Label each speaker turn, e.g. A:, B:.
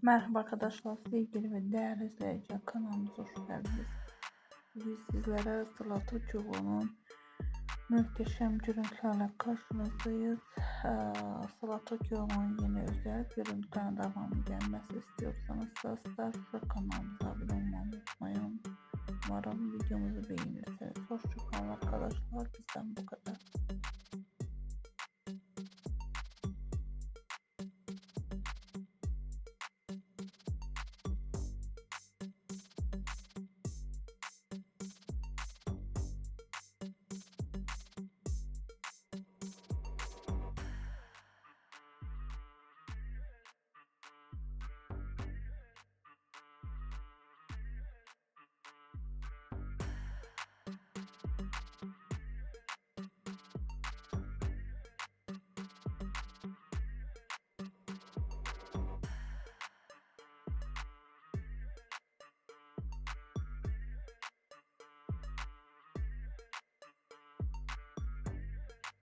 A: Merhaba arkadaşlar, sevgili ve değerli izleyiciler, kanalımıza hoş geldiniz. Bugün sizlere Zlata Çubuğu'nun muhteşem görüntülerle karşınızdayız. Zlata Çubuğu'nun yeni özel görüntülerine devam gelmesi istiyorsanız sizler kanalımıza abone olmayı unutmayın. Umarım videomuzu beğenirsiniz. Hoşçakalın arkadaşlar, bizden bu kadar.